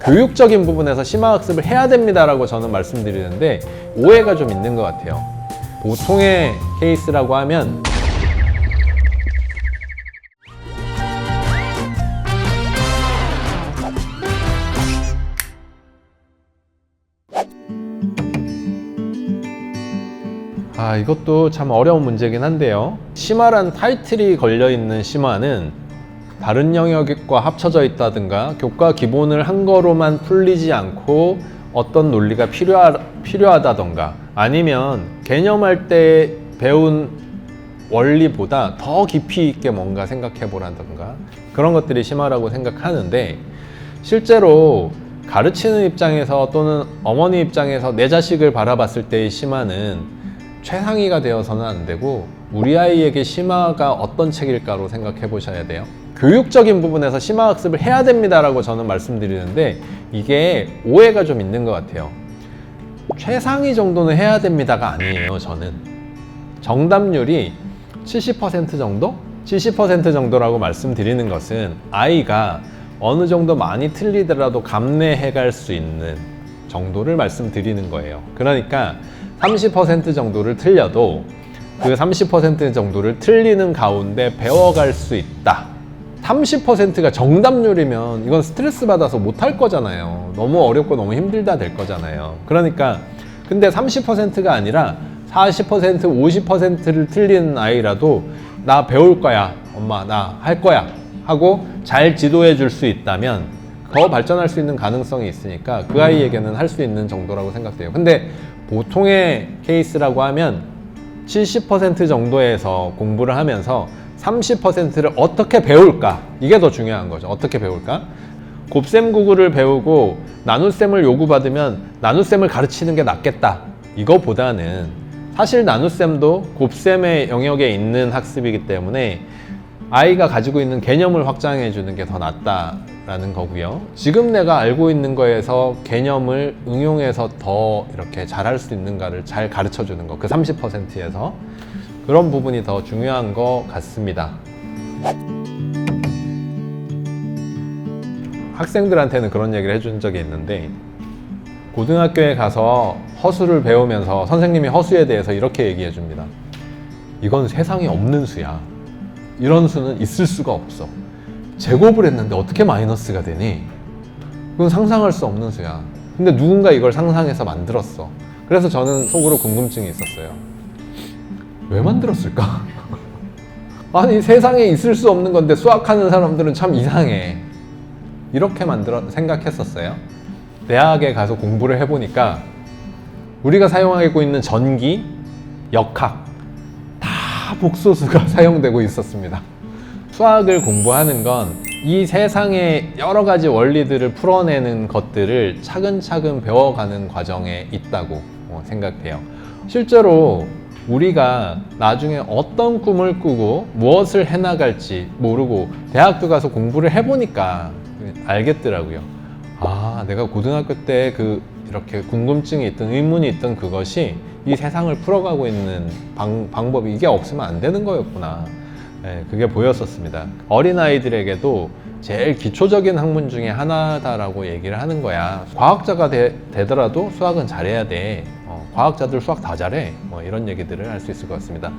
교육적인 부분에서 심화학습을 해야 됩니다라고 저는 말씀드리는데 오해가 좀 있는 것 같아요. 보통의 케이스라고 하면 이것도 참 어려운 문제긴 한데요. 심화란 타이틀이 걸려있는 심화는 다른 영역과 합쳐져 있다든가 교과 기본을 한 거로만 풀리지 않고 어떤 논리가 필요하다던가 아니면 개념할 때 배운 원리보다 더 깊이 있게 뭔가 생각해 보라던가 그런 것들이 심화라고 생각하는데, 실제로 가르치는 입장에서 또는 어머니 입장에서 내 자식을 바라봤을 때의 심화는 최상위가 되어서는 안 되고 우리 아이에게 심화가 어떤 책일까로 생각해 보셔야 돼요. 교육적인 부분에서 심화학습을 해야 됩니다라고 저는 말씀드리는데 이게 오해가 좀 있는 것 같아요. 최상위 정도는 해야 됩니다가 아니에요. 저는 정답률이 70% 정도? 70% 정도라고 말씀드리는 것은 아이가 어느 정도 많이 틀리더라도 감내해 갈 수 있는 정도를 말씀드리는 거예요. 그러니까 30% 정도를 틀려도 그 30% 정도를 틀리는 가운데 배워갈 수 있다. 30%가 정답률이면 이건 스트레스 받아서 못할 거잖아요. 너무 어렵고 너무 힘들다 될 거잖아요. 그러니까 근데 30%가 아니라 40%, 50%를 틀리는 아이라도 나 배울 거야, 엄마 나 할 거야 하고 잘 지도해 줄 수 있다면 더 발전할 수 있는 가능성이 있으니까 그 아이에게는 할 수 있는 정도라고 생각돼요. 근데 보통의 케이스라고 하면 70% 정도에서 공부를 하면서 30%를 어떻게 배울까? 이게 더 중요한 거죠. 어떻게 배울까? 곱셈 구구를 배우고 나눗셈을 요구받으면 나눗셈을 가르치는 게 낫겠다. 이거보다는 사실 나눗셈도 곱셈의 영역에 있는 학습이기 때문에 아이가 가지고 있는 개념을 확장해 주는 게 더 낫다라는 거고요. 지금 내가 알고 있는 거에서 개념을 응용해서 더 이렇게 잘할 수 있는가를 잘 가르쳐 주는 거, 그 30%에서 그런 부분이 더 중요한 것 같습니다. 학생들한테는 그런 얘기를 해준 적이 있는데, 고등학교에 가서 허수를 배우면서 선생님이 허수에 대해서 이렇게 얘기해 줍니다. 이건 세상에 없는 수야. 이런 수는 있을 수가 없어. 제곱을 했는데 어떻게 마이너스가 되니? 그건 상상할 수 없는 수야. 근데 누군가 이걸 상상해서 만들었어. 그래서 저는 속으로 궁금증이 있었어요. 왜 만들었을까? 아니 세상에 있을 수 없는 건데 수학하는 사람들은 참 이상해. 이렇게 생각했었어요. 대학에 가서 공부를 해보니까 우리가 사용하고 있는 전기, 역학 다 복소수가 사용되고 있었습니다. 수학을 공부하는 건 이 세상의 여러 가지 원리들을 풀어내는 것들을 차근차근 배워가는 과정에 있다고 생각해요. 실제로 우리가 나중에 어떤 꿈을 꾸고 무엇을 해나갈지 모르고 대학교 가서 공부를 해보니까 알겠더라고요. 내가 고등학교 때 이렇게 궁금증이 있던 의문이 있던 그것이 이 세상을 풀어가고 있는 방법이 이게 없으면 안 되는 거였구나. 그게 보였었습니다. 어린아이들에게도 제일 기초적인 학문 중에 하나다라고 얘기를 하는 거야. 과학자가 되더라도 수학은 잘해야 돼. 과학자들 수학 다 잘해. 이런 얘기들을 할 수 있을 것 같습니다.